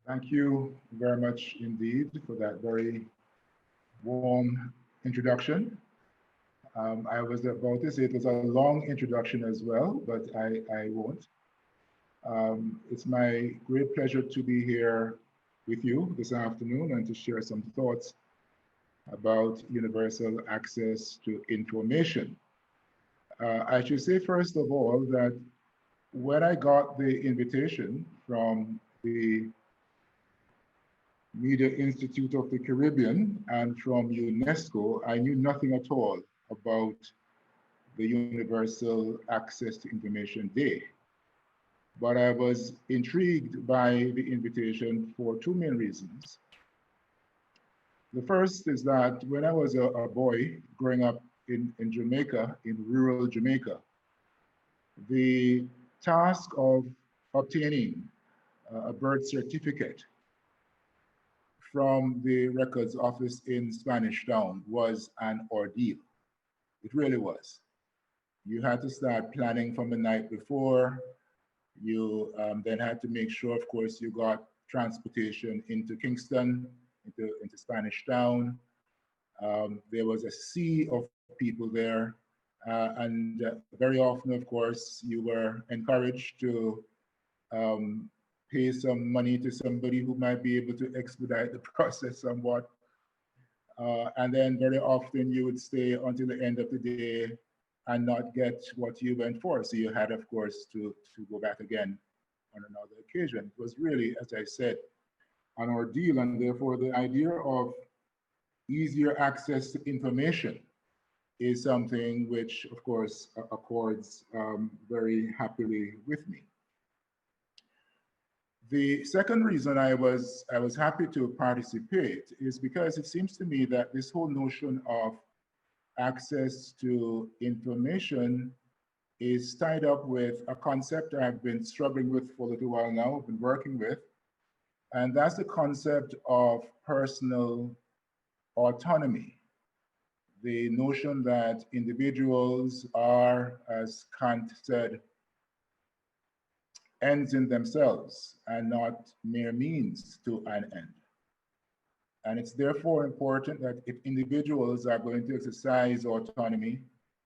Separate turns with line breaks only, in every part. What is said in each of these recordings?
Thank you very much indeed for that very warm introduction. I was about to say it was a long introduction as well, but I won't. It's my great pleasure to be here with you this afternoon and to share some thoughts about universal access to information. I should say, first of all, that when I got the invitation from the Media Institute of the Caribbean and from UNESCO, I knew nothing at all about the Universal Access to Information Day. But I was intrigued by the invitation for two main reasons. The first is that when I was a boy growing up in Jamaica, in rural Jamaica, the task of obtaining a birth certificate from the records office in Spanish Town was an ordeal. It really was. You had to start planning from the night before. You then had to make sure, of course, you got transportation into Kingston, into Spanish Town. There was a sea of people there. And very often, of course, you were encouraged to um, pay some money to somebody who might be able to expedite the process somewhat. And then very often you would stay until the end of the day and not get what you went for. So you had, of course, to go back again on another occasion. It was really, as I said, an ordeal. And therefore, the idea of easier access to information is something which, of course, accords very happily with me. The second reason I was happy to participate is because it seems to me that this whole notion of access to information is tied up with a concept I've been struggling with for a little while now, I've been working with, and that's the concept of personal autonomy. The notion that individuals are, as Kant said, ends in themselves and not mere means to an end. And it's therefore important that if individuals are going to exercise autonomy,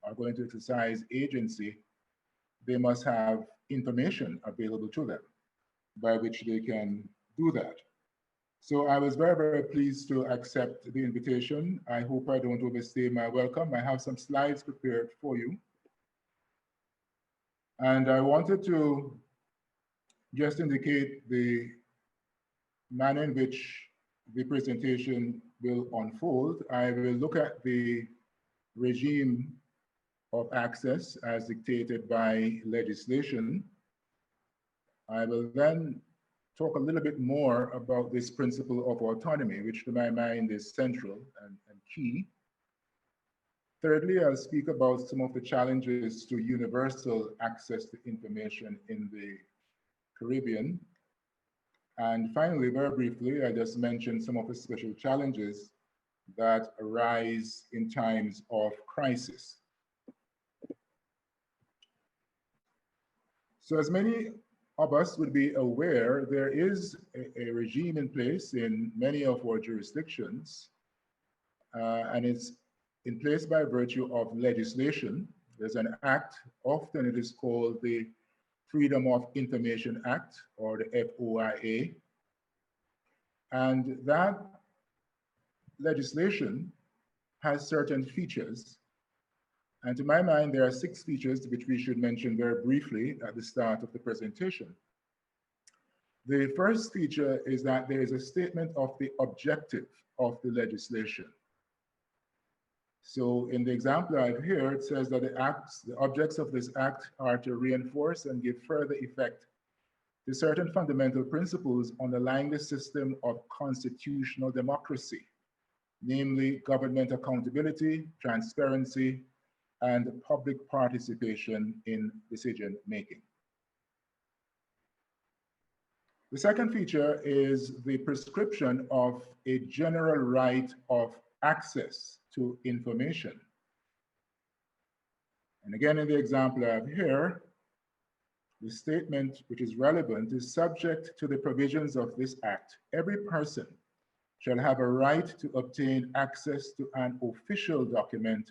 are going to exercise agency, they must have information available to them by which they can do that. So I was very, very pleased to accept the invitation. I hope I don't overstay my welcome. I have some slides prepared for you. And I wanted to just indicate the manner in which the presentation will unfold. I will look at the regime of access as dictated by legislation. I will then talk a little bit more about this principle of autonomy, which to my mind is central and key. Thirdly, I'll speak about some of the challenges to universal access to information in the Caribbean. And finally, very briefly, I just mentioned some of the special challenges that arise in times of crisis. So as many of us would be aware, there is a regime in place in many of our jurisdictions, and it's in place by virtue of legislation. There's an act, often it is called the Freedom of Information Act, or the FOIA. And that legislation has certain features. And to my mind, there are 6 features which we should mention very briefly at the start of the presentation. The first feature is that there is a statement of the objective of the legislation. So in the example I have here, it says that the objects of this act are to reinforce and give further effect to certain fundamental principles underlying the system of constitutional democracy, namely government accountability, transparency, and public participation in decision making. The second feature is the prescription of a general right of access to information. And again, in the example I have here, The statement, which is relevant, is subject to the provisions of this act. Every person shall have a right to obtain access to an official document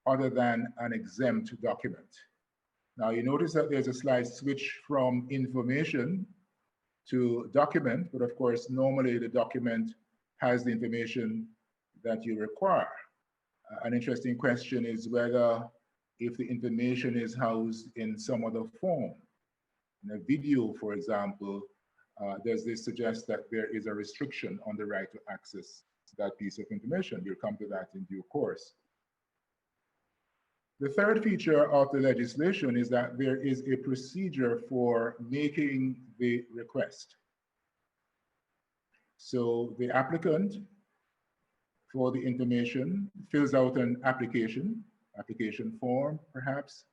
other than an exempt document. Now you notice that there's a slight switch from information to document, but of course, normally the document has the information that you require. An interesting question is whether if the information is housed in some other form. In a video, for example, does this suggest that there is a restriction on the right to access that piece of information? We'll come to that in due course. The third feature of the legislation is that there is a procedure for making the request. So the applicant for the information fills out an application form, perhaps.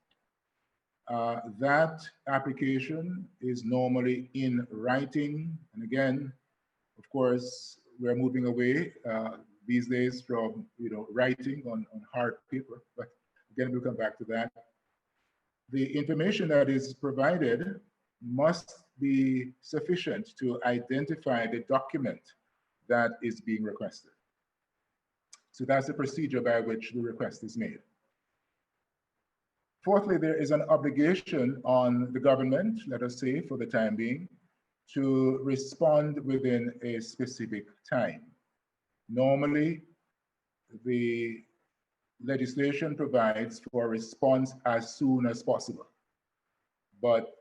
That application is normally in writing. And again, of course, we're moving away these days from writing on hard paper, but again, we'll come back to that. The information that is provided must be sufficient to identify the document that is being requested. So that's the procedure by which the request is made. Fourthly, there is an obligation on the government, let us say for the time being, to respond within a specific time. Normally, the legislation provides for a response as soon as possible, but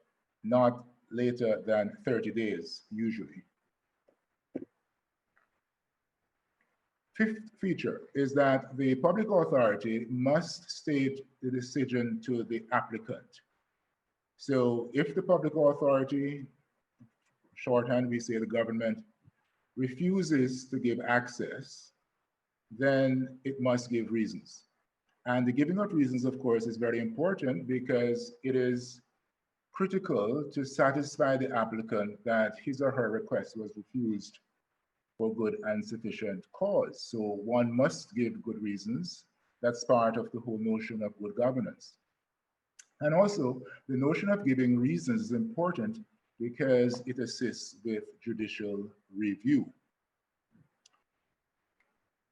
not later than 30 days, usually. Fifth feature is that the public authority must state the decision to the applicant. So if the public authority, shorthand we say the government, refuses to give access, then it must give reasons. And the giving of reasons, of course, is very important because it is critical to satisfy the applicant that his or her request was refused for good and sufficient cause. So one must give good reasons. That's part of the whole notion of good governance. And also, the notion of giving reasons is important because it assists with judicial review.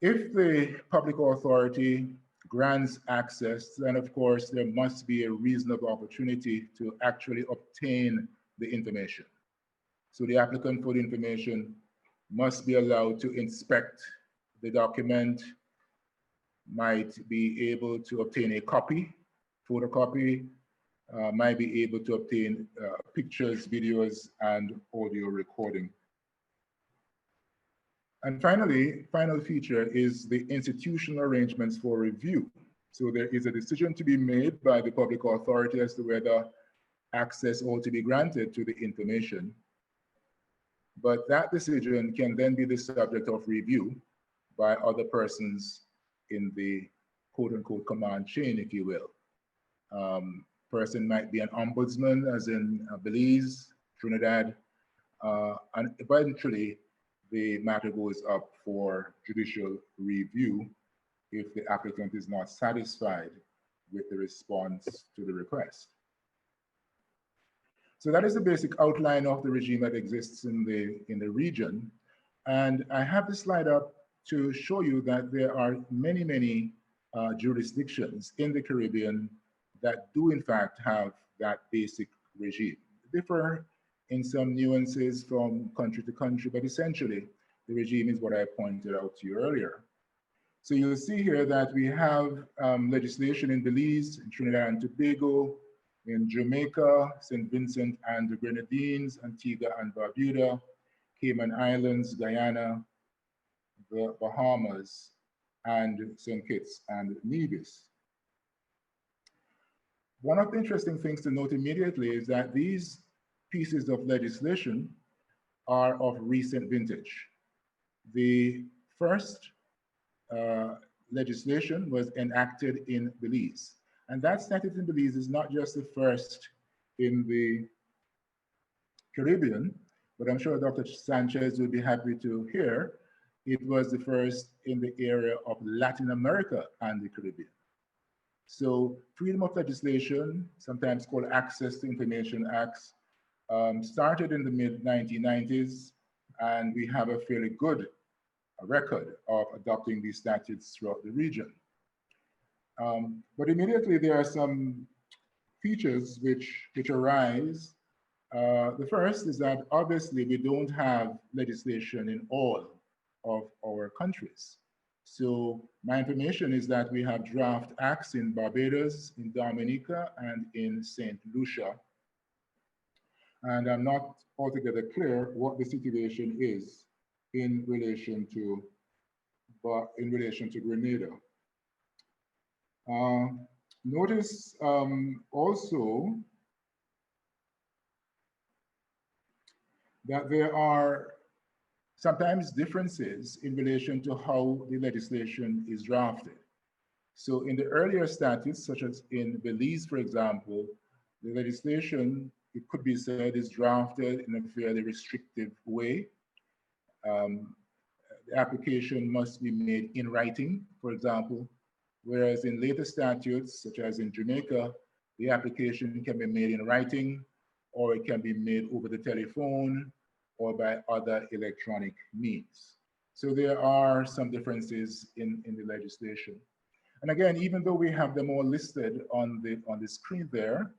If the public authority grants access, then of course there must be a reasonable opportunity to actually obtain the information. So the applicant for the information must be allowed to inspect the document, might be able to obtain a copy, photocopy, might be able to obtain pictures, videos, and audio recording. And finally, final feature is the institutional arrangements for review. So there is a decision to be made by the public authority as to whether access ought to be granted to the information. But that decision can then be the subject of review by other persons in the quote unquote command chain, if you will. Person might be an ombudsman, as in Belize, Trinidad, and eventually the matter goes up for judicial review if the applicant is not satisfied with the response to the request. So that is the basic outline of the regime that exists in the region. And I have this slide up to show you that there are many, many jurisdictions in the Caribbean that do in fact have that basic regime. They differ in some nuances from country to country, but essentially the regime is what I pointed out to you earlier. So you'll see here that we have legislation in Belize, in Trinidad and Tobago, in Jamaica, St. Vincent and the Grenadines, Antigua and Barbuda, Cayman Islands, Guyana, the Bahamas, and St. Kitts and Nevis. One of the interesting things to note immediately is that these pieces of legislation are of recent vintage. The first legislation was enacted in Belize. And that statute in Belize is not just the first in the Caribbean, but I'm sure Dr. Sanchez will be happy to hear it was the first in the area of Latin America and the Caribbean. So freedom of legislation, sometimes called Access to Information Acts, started in the mid-1990s, and we have a fairly good record of adopting these statutes throughout the region. But immediately there are some features which arise. The first is that obviously we don't have legislation in all of our countries. So my information is that we have draft acts in Barbados, in Dominica, and in St. Lucia. And I'm not altogether clear what the situation is in relation to Grenada. Notice also that there are sometimes differences in relation to how the legislation is drafted. So in the earlier statutes, such as in Belize, for example, the legislation, it could be said, is drafted in a fairly restrictive way. The application must be made in writing, for example, whereas in later statutes, such as in Jamaica, the application can be made in writing, or it can be made over the telephone, or by other electronic means. So there are some differences in the legislation. And again, even though we have them all listed on the screen there,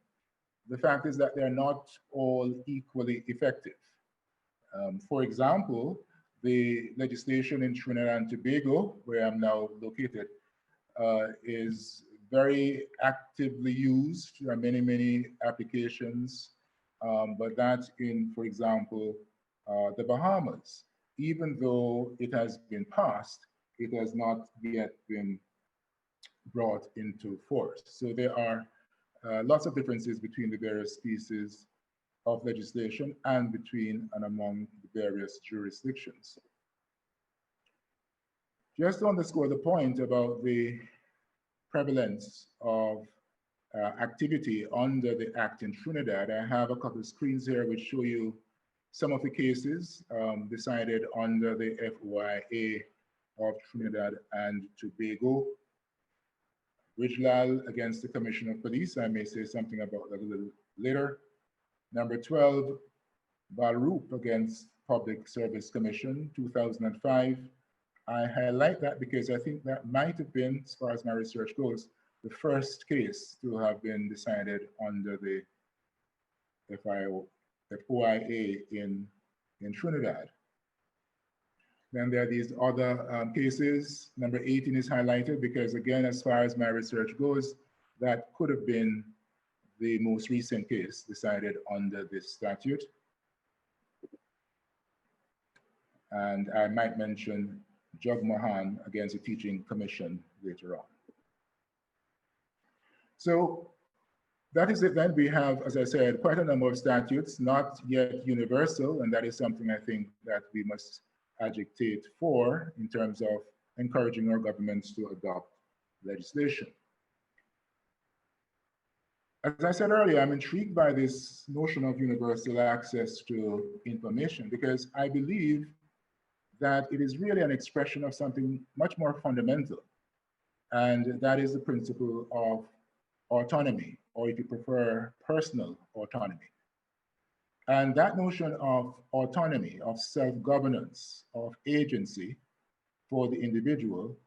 the fact is that they're not all equally effective. For example, the legislation in Trinidad and Tobago, where I'm now located, is very actively used. There are many, many applications, but that's in, for example, the Bahamas. Even though it has been passed, it has not yet been brought into force. So there are lots of differences between the various pieces of legislation and between and among the various jurisdictions. Just to underscore the point about the prevalence of activity under the Act in Trinidad, I have a couple of screens here which show you some of the cases decided under the FOIA of Trinidad and Tobago. Ridgelal against the Commissioner of Police, I may say something about that a little later. Number 12, Balroop against Public Service Commission, 2005. I highlight that because I think that might have been, as far as my research goes, the first case to have been decided under the FOIA in Trinidad. Then there are these other cases. Number 18 is highlighted because, again, as far as my research goes, that could have been the most recent case decided under this statute. And I might mention Jug Mohan against the Teaching Commission later on. So that is it then. We have, as I said, quite a number of statutes, not yet universal, and that is something I think that we must agitate for in terms of encouraging our governments to adopt legislation. As I said earlier, I'm intrigued by this notion of universal access to information because I believe that it is really an expression of something much more fundamental, and that is the principle of autonomy, or if you prefer, personal autonomy. And that notion of autonomy, of self-governance, of agency for the individual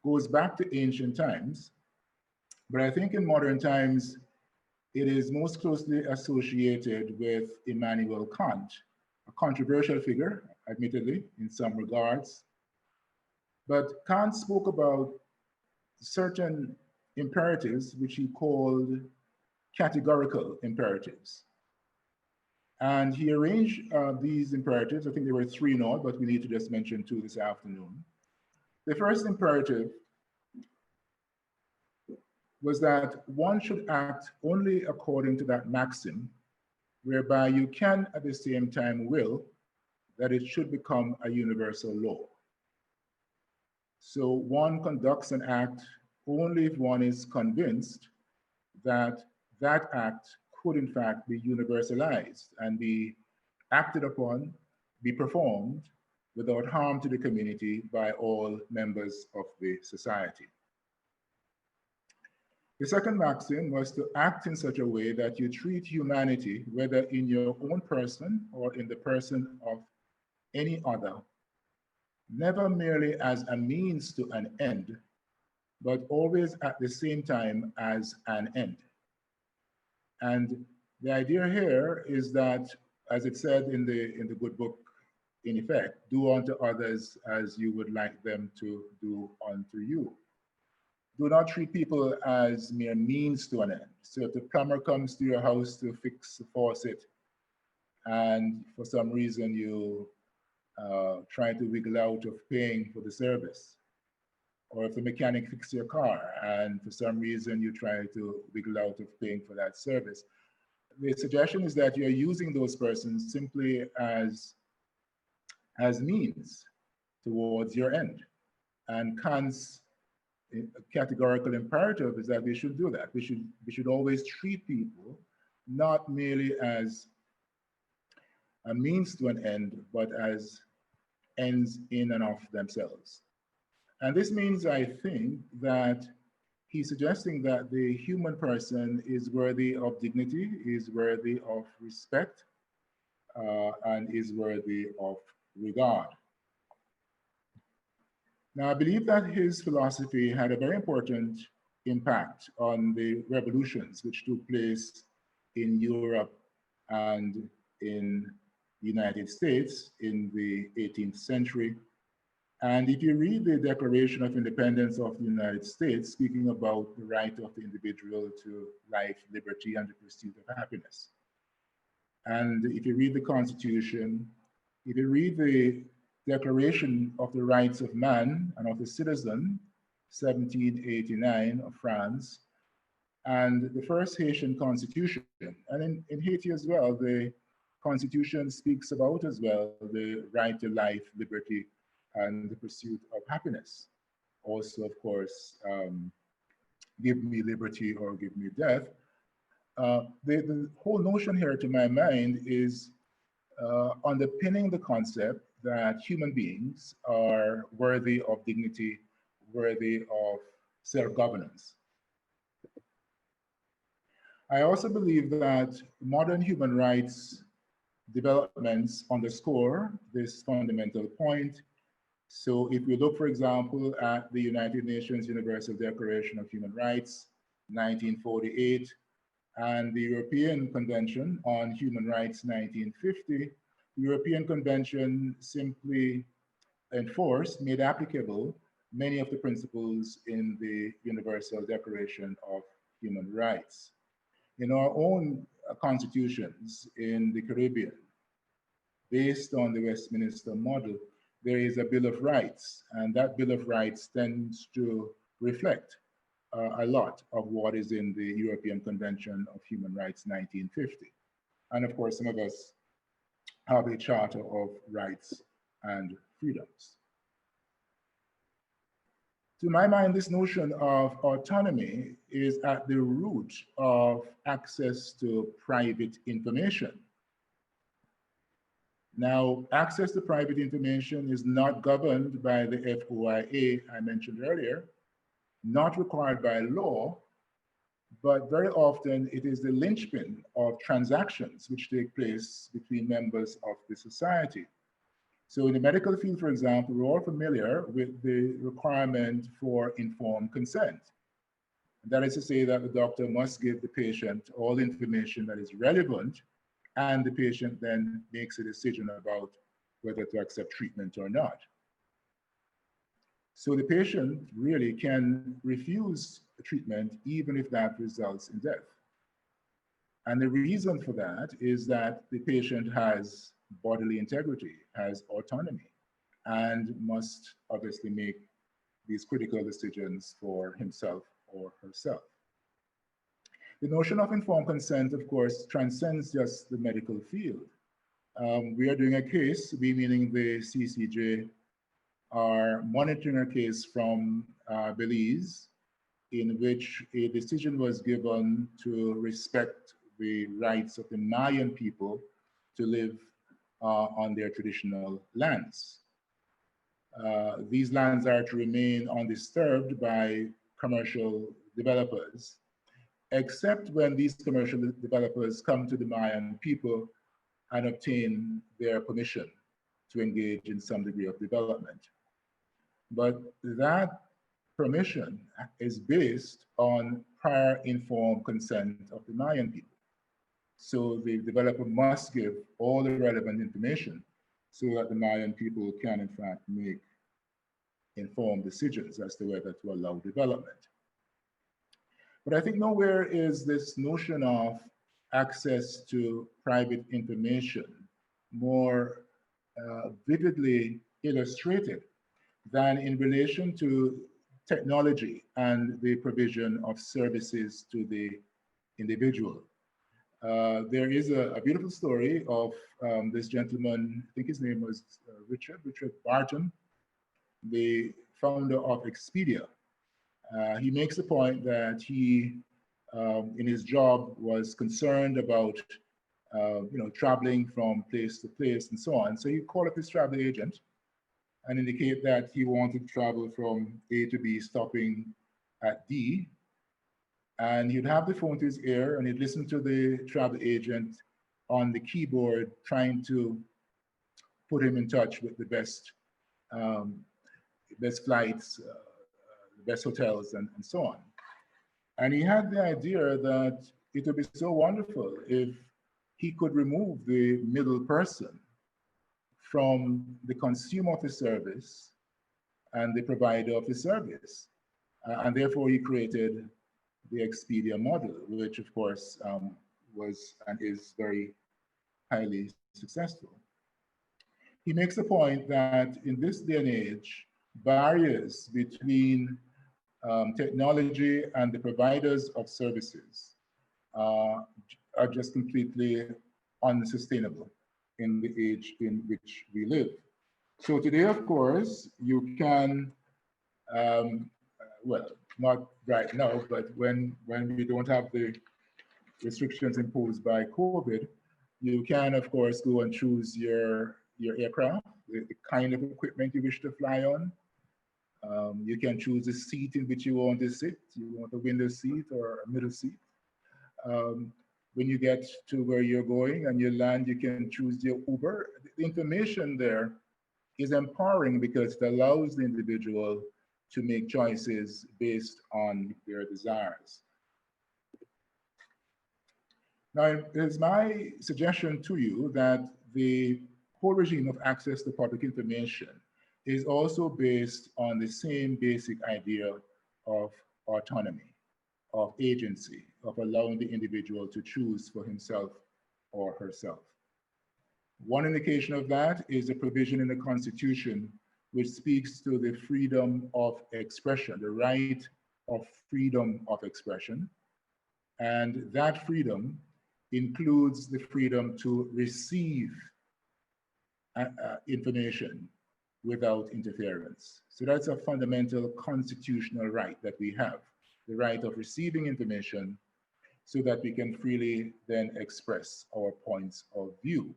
goes back to ancient times. But I think in modern times, it is most closely associated with Immanuel Kant, a controversial figure, admittedly, in some regards. But Kant spoke about certain imperatives, which he called categorical imperatives. And he arranged these imperatives. I think there were three in all, but we need to just mention two this afternoon. The first imperative was that one should act only according to that maxim, whereby you can at the same time will that it should become a universal law. So one conducts an act only if one is convinced that that act could in fact be universalized and be acted upon, be performed without harm to the community by all members of the society. The second maxim was to act in such a way that you treat humanity, whether in your own person or in the person of any other, never merely as a means to an end, but always at the same time as an end. And the idea here is that, as it said in the good book, in effect, do unto others as you would like them to do unto you. Do not treat people as mere means to an end. So if the plumber comes to your house to fix the faucet, and for some reason you try to wiggle out of paying for the service, or if the mechanic fixes your car and for some reason you try to wiggle out of paying for that service, the suggestion is that you're using those persons simply as means towards your end. And Kant's categorical imperative is that we should do that. We should always treat people not merely as a means to an end, but as ends in and of themselves. And this means, I think, that he's suggesting that the human person is worthy of dignity, is worthy of respect, and is worthy of regard. Now, I believe that his philosophy had a very important impact on the revolutions which took place in Europe and in the United States in the 18th century. And if you read the Declaration of Independence of the United States, speaking about the right of the individual to life, liberty, and the pursuit of happiness, and if you read the Constitution, if you read the Declaration of the Rights of Man and of the Citizen, 1789 of France, and the first Haitian Constitution, and in Haiti as well, the Constitution speaks about as well the right to life, liberty, and the pursuit of happiness. Also, of course, give me liberty or give me death. The whole notion here, to my mind, is underpinning the concept that human beings are worthy of dignity, worthy of self-governance. I also believe that modern human rights developments underscore this fundamental point. So if we look, for example, at the United Nations Universal Declaration of Human Rights, 1948, and the European Convention on Human Rights, 1950, the European Convention simply enforced, made applicable many of the principles in the Universal Declaration of Human Rights. In our own constitutions in the Caribbean, based on the Westminster model, there is a Bill of Rights, and that Bill of Rights tends to reflect a lot of what is in the European Convention of Human Rights 1950. And of course, some of us have a Charter of Rights and Freedoms. To my mind, this notion of autonomy is at the root of access to private information. Now, access to private information is not governed by the FOIA I mentioned earlier, not required by law, but very often it is the linchpin of transactions which take place between members of the society. So in the medical field, for example, we're all familiar with the requirement for informed consent. That is to say that the doctor must give the patient all the information that is relevant, and the patient then makes a decision about whether to accept treatment or not. So the patient really can refuse treatment even if that results in death. And the reason for that is that the patient has bodily integrity, has autonomy, and must obviously make these critical decisions for himself or herself. The notion of informed consent, of course, transcends just the medical field. We are doing a case, we meaning the CCJ, are monitoring a case from Belize, in which a decision was given to respect the rights of the Mayan people to live on their traditional lands. These lands are to remain undisturbed by commercial developers, except when these commercial developers come to the Mayan people and obtain their permission to engage in some degree of development. But that permission is based on prior informed consent of the Mayan people. So the developer must give all the relevant information so that the Mayan people can in fact make informed decisions as to whether to allow development. But I think nowhere is this notion of access to private information more vividly illustrated than in relation to technology and the provision of services to the individual. There is a beautiful story of this gentleman, I think his name was Richard Barton, the founder of Expedia. He makes the point that he, in his job, was concerned about traveling from place to place and so on. So he called up his travel agent and indicate that he wanted to travel from A to B, stopping at D. And he'd have the phone to his ear and he'd listen to the travel agent on the keyboard trying to put him in touch with the best flights, the best hotels, and so on. And he had the idea that it would be so wonderful if he could remove the middle person from the consumer of the service and the provider of the service. And therefore he created the Expedia model, which of course was and is very highly successful. He makes the point that in this day and age, barriers between technology and the providers of services are just completely unsustainable in the age in which we live. So today, of course, you can, well, not right now, but when we don't have the restrictions imposed by COVID, you can, of course, go and choose your aircraft, the kind of equipment you wish to fly on. You can choose the seat in which you want to sit. You want a window seat or a middle seat. When you get to where you're going and you land, you can choose your Uber. The information there is empowering because it allows the individual to make choices based on their desires. Now, it is my suggestion to you that the whole regime of access to public information is also based on the same basic idea of autonomy, of agency, of allowing the individual to choose for himself or herself. One indication of that is a provision in the Constitution which speaks to the freedom of expression, the right of freedom of expression. And that freedom includes the freedom to receive information without interference. So that's a fundamental constitutional right that we have, the right of receiving information so that we can freely then express our points of view.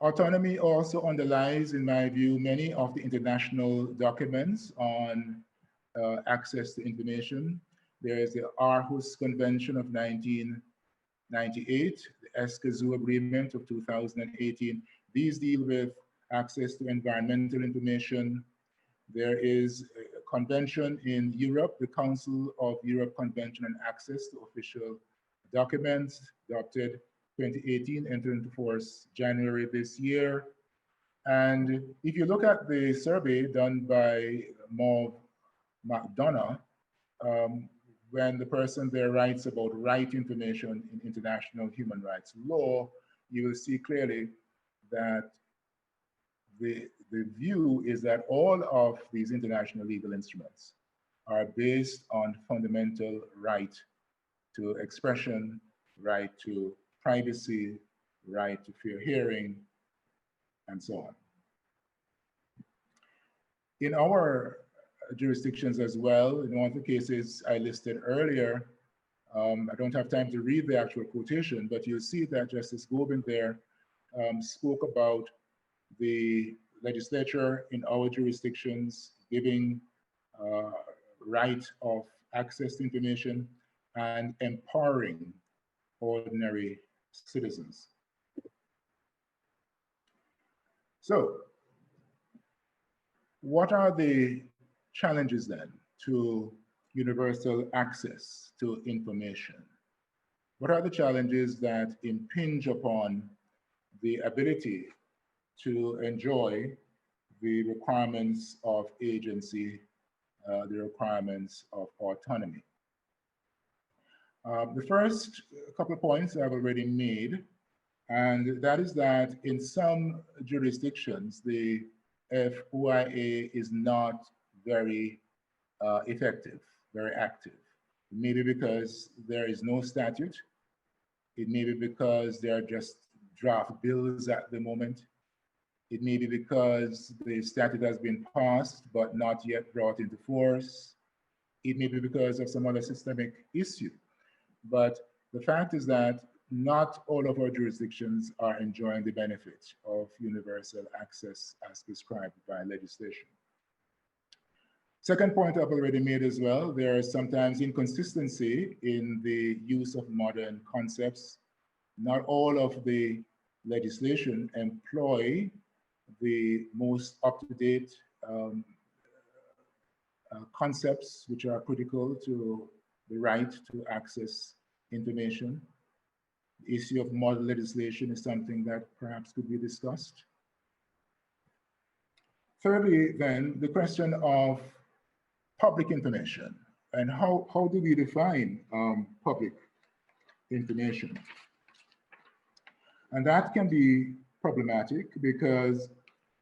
Autonomy also underlies, in my view, many of the international documents on access to information. There is the Aarhus Convention of 1998, the Escazú Agreement of 2018. These deal with access to environmental information. There is a convention in Europe, the Council of Europe Convention on Access to Official Documents, adopted 2018, entered into force January this year. And if you look at the survey done by Mauve McDonough, when the person there writes about right information in international human rights law, you will see clearly that the view is that all of these international legal instruments are based on fundamental right to expression, right to privacy, right to fair hearing, and so on. In our jurisdictions as well, in one of the cases I listed earlier, I don't have time to read the actual quotation, but you'll see that Justice Gobin there spoke about the legislature in our jurisdictions giving right of access to information, and empowering ordinary citizens. So, what are the challenges then to universal access to information? What are the challenges that impinge upon the ability to enjoy the requirements of agency, the requirements of autonomy? The first couple of points I've already made, and that is that in some jurisdictions, the FOIA is not very effective, very active. Maybe because there is no statute. It may be because there are just draft bills at the moment. It may be because the statute has been passed but not yet brought into force. It may be because of some other systemic issue. But the fact is that not all of our jurisdictions are enjoying the benefit of universal access as prescribed by legislation. Second point I've already made as well, there is sometimes inconsistency in the use of modern concepts. Not all of the legislation employ the most up-to-date concepts which are critical to the right to access information. The issue of model legislation is something that perhaps could be discussed. Thirdly, then, the question of public information and how do we define public information? And that can be problematic because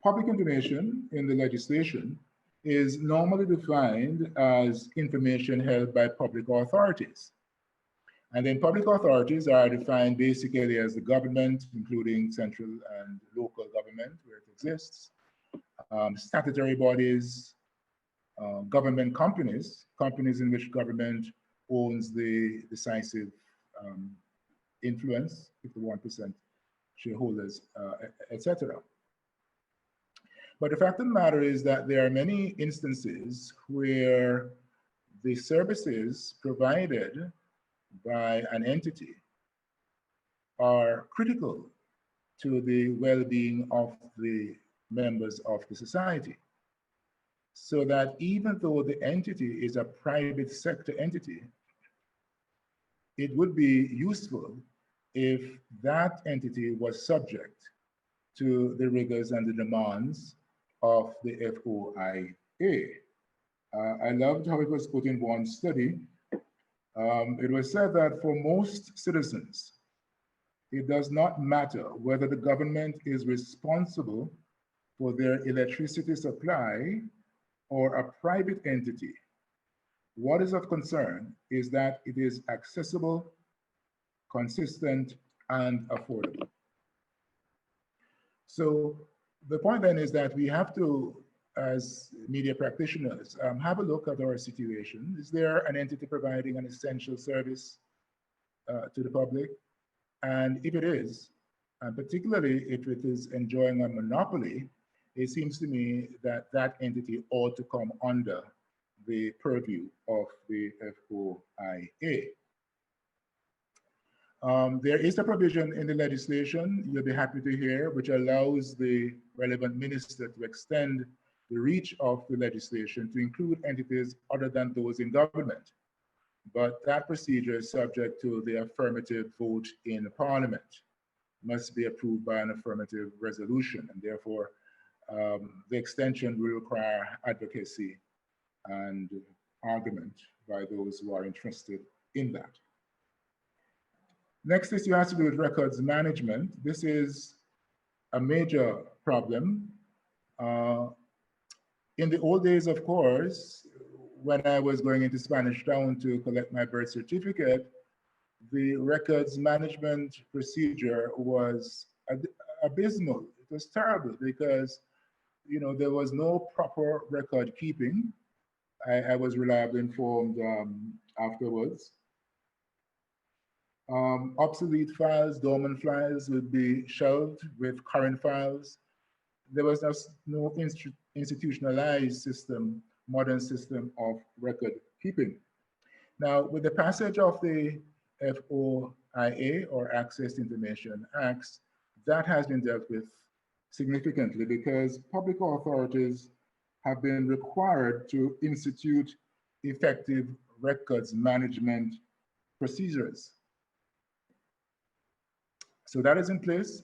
public information in the legislation is normally defined as information held by public authorities. And then public authorities are defined basically as the government, including central and local government where it exists, statutory bodies, government companies, companies in which government owns the decisive influence, 51% shareholders, etc. But the fact of the matter is that there are many instances where the services provided by an entity are critical to the well-being of the members of the society. So that even though the entity is a private sector entity, it would be useful if that entity was subject to the rigors and the demands of the FOIA. I loved how it was put in one study. It was said that for most citizens, it does not matter whether the government is responsible for their electricity supply or a private entity. What is of concern is that it is accessible, consistent, and affordable. So the point then is that we have to, as media practitioners, have a look at our situation. Is there an entity providing an essential service to the public? And if it is, and particularly if it is enjoying a monopoly, it seems to me that that entity ought to come under the purview of the FOIA. There is a provision in the legislation, you'll be happy to hear, which allows the relevant minister to extend the reach of the legislation to include entities other than those in government. But that procedure is subject to the affirmative vote in Parliament. It must be approved by an affirmative resolution, and therefore the extension will require advocacy and argument by those who are interested in that. Next issue has to do with records management. This is a major problem. In the old days, of course, when I was going into Spanish Town to collect my birth certificate, the records management procedure was abysmal. It was terrible because, you know, there was no proper record keeping. I was reliably informed afterwards. Obsolete files, dormant files would be shelved with current files. There was no institutionalized system modern system of record keeping. Now, with the passage of the FOIA, or Access to Information Acts, that has been dealt with significantly because public authorities have been required to institute effective records management procedures. So that is in place.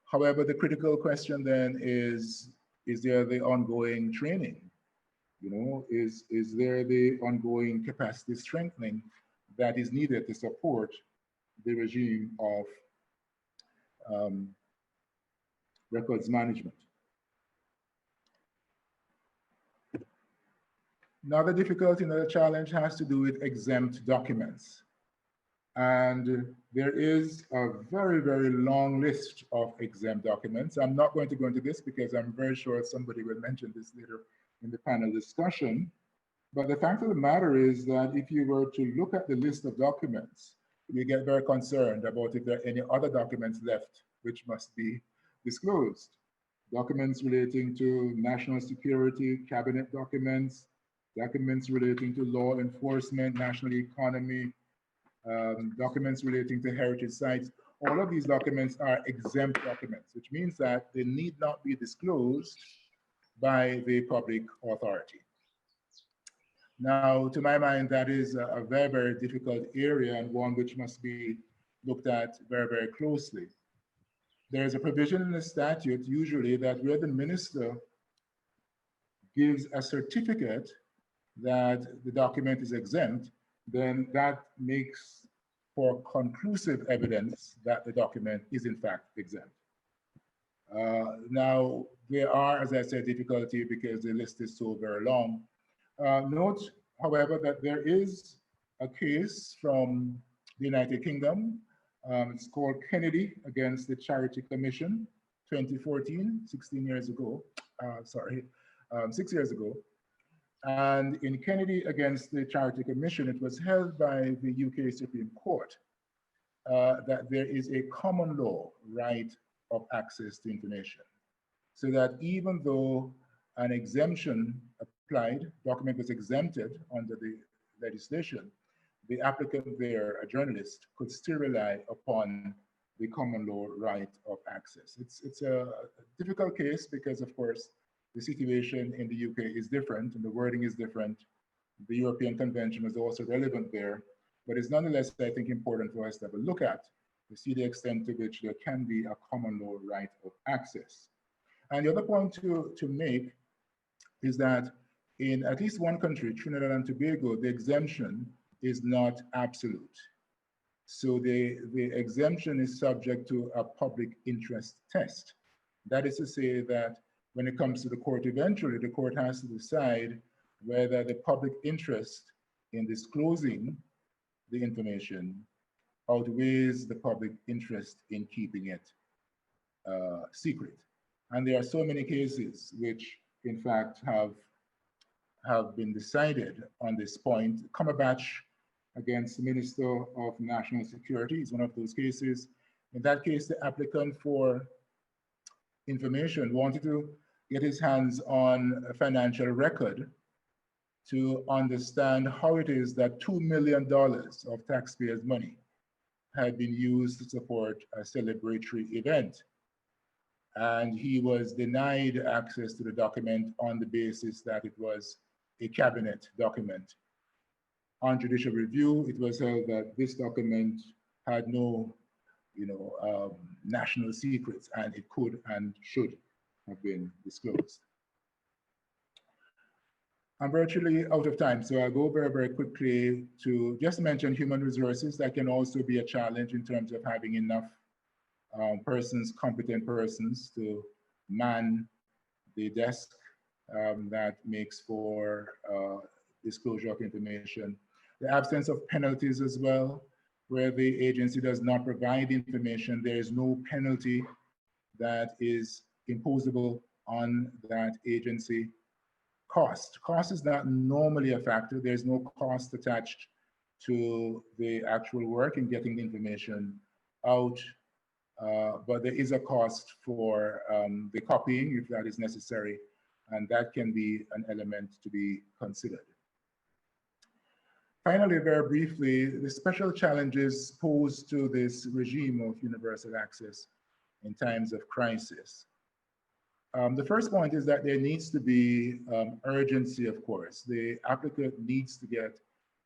However, the critical question then is there the ongoing training? You know, is there the ongoing capacity strengthening that is needed to support the regime of records management? Another difficulty, another challenge has to do with exempt documents. And there is a very, very long list of exempt documents. I'm not going to go into this because I'm very sure somebody will mention this later in the panel discussion. But the fact of the matter is that if you were to look at the list of documents, you get very concerned about if there are any other documents left which must be disclosed. Documents relating to national security, cabinet documents, documents relating to law enforcement, national economy, documents relating to heritage sites. All of these documents are exempt documents, which means that they need not be disclosed by the public authority. Now, to my mind, that is a very, very difficult area and one which must be looked at very, very closely. There is a provision in the statute usually that where the minister gives a certificate that the document is exempt, then that makes for conclusive evidence that the document is in fact exempt. Now, there are, as I said, difficulty because the list is so very long. Note, however, that there is a case from the United Kingdom. It's called Kennedy against the Charity Commission, 2014, 16 years ago, 6 years ago. And in Kennedy against the Charity Commission, it was held by the UK Supreme Court that there is a common law right of access to information. So that even though an exemption applied, document was exempted under the legislation, the applicant there, a journalist, could still rely upon the common law right of access. It's a difficult case because, of course, the situation in the UK is different and the wording is different. The European Convention is also relevant there, but it's nonetheless, I think, important for us to have a look at to see the extent to which there can be a common law right of access. And the other point to make is that in at least one country, Trinidad and Tobago, the exemption is not absolute. So the exemption is subject to a public interest test. That is to say that when it comes to the court eventually, the court has to decide whether the public interest in disclosing the information outweighs the public interest in keeping it secret. And there are so many cases which, in fact, have been decided on this point. Cumberbatch against the Minister of National Security is one of those cases. In that case, the applicant for information wanted to get his hands on a financial record to understand how it is that $2 million of taxpayers' money had been used to support a celebratory event. And he was denied access to the document on the basis that it was a cabinet document. On judicial review, it was held that this document had no, national secrets, and it could and should have been disclosed. I'm virtually out of time, so I'll go very, very quickly to just mention human resources. That can also be a challenge in terms of having enough competent persons to man the desk that makes for disclosure of information. The absence of penalties as well, where the agency does not provide information, there is no penalty that is imposable on that agency. Cost is not normally a factor. There's no cost attached to the actual work in getting the information out, but there is a cost for the copying if that is necessary. And that can be an element to be considered. Finally, very briefly, the special challenges posed to this regime of universal access in times of crisis. The first point is that there needs to be urgency, of course. The applicant needs to get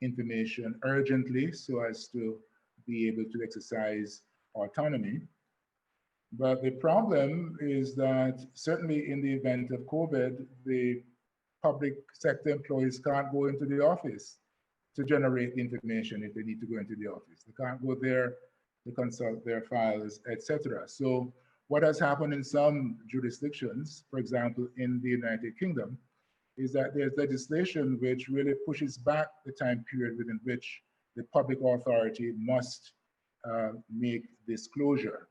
information urgently so as to be able to exercise autonomy. But the problem is that certainly in the event of COVID, the public sector employees can't go into the office to generate the information if they need to go into the office. They can't go there to consult their files, etc. So what has happened in some jurisdictions, for example, in the United Kingdom, is that there's legislation which really pushes back the time period within which the public authority must make disclosure.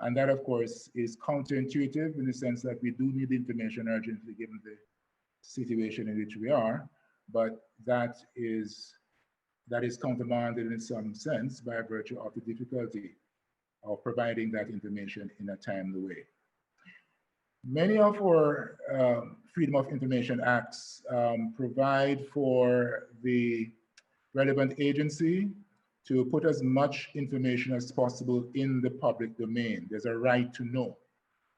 And that, of course, is counterintuitive in the sense that we do need information urgently given the situation in which we are, but that is countermanded in some sense by virtue of the difficulty of providing that information in a timely way. Many of our Freedom of Information Acts provide for the relevant agency to put as much information as possible in the public domain. There's a right to know.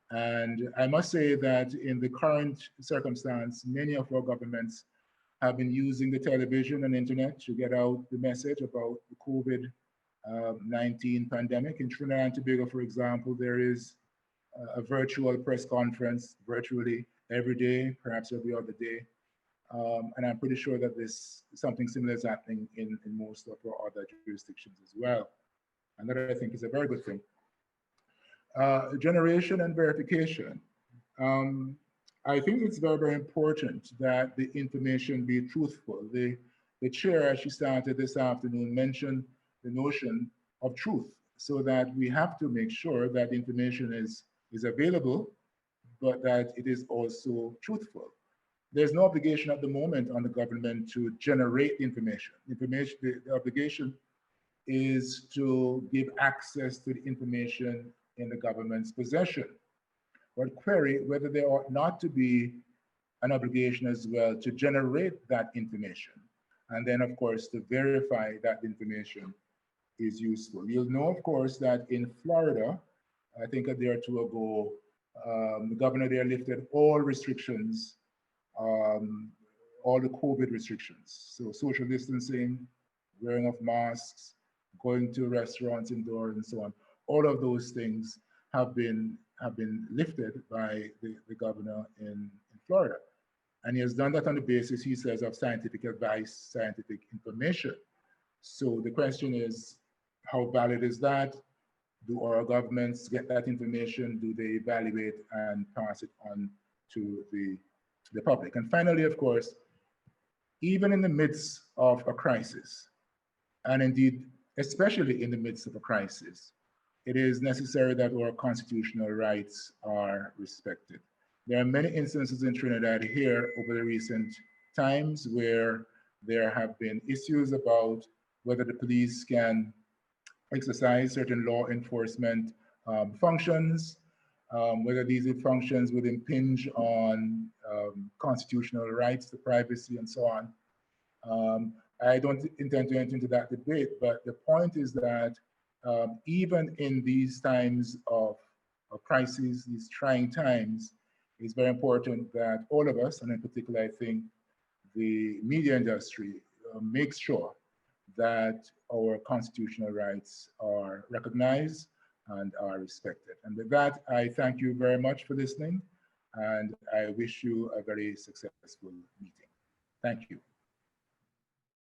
And I must say that in the current circumstance, many of our governments have been using the television and internet to get out the message about the COVID-19 pandemic. In Trinidad and Tobago, for example, there is a virtual press conference virtually every day, perhaps every other day. And I'm pretty sure that something similar is happening in most of our other jurisdictions as well. And that I think is a very good thing. Generation and verification. I think it's very, very important that the information be truthful. The chair, as she started this afternoon, mentioned the notion of truth, so that we have to make sure that information is available, but that it is also truthful. There's no obligation at the moment on the government to generate information. The obligation is to give access to the information in the government's possession. But query whether there ought not to be an obligation as well to generate that information. And then, of course, to verify that information is useful. You'll know, of course, that in Florida, I think a day or two ago, the governor there lifted all restrictions, all the COVID restrictions. So social distancing, wearing of masks, going to restaurants indoors and so on. All of those things have been lifted by the governor in Florida. And he has done that on the basis, he says, of scientific advice, scientific information. So the question is, how valid is that? Do our governments get that information? Do they evaluate and pass it on to the public? And finally, of course, even in the midst of a crisis, and indeed, especially in the midst of a crisis, it is necessary that our constitutional rights are respected. There are many instances in Trinidad here over the recent times where there have been issues about whether the police can exercise certain law enforcement functions, whether these functions would impinge on constitutional rights to privacy and so on. I don't intend to enter into that debate, but the point is that even in these times of crises, these trying times, it's very important that all of us, and in particular, I think the media industry, makes sure that our constitutional rights are recognized and are respected. And with that, I thank you very much for listening, and I wish you a very successful meeting. Thank you.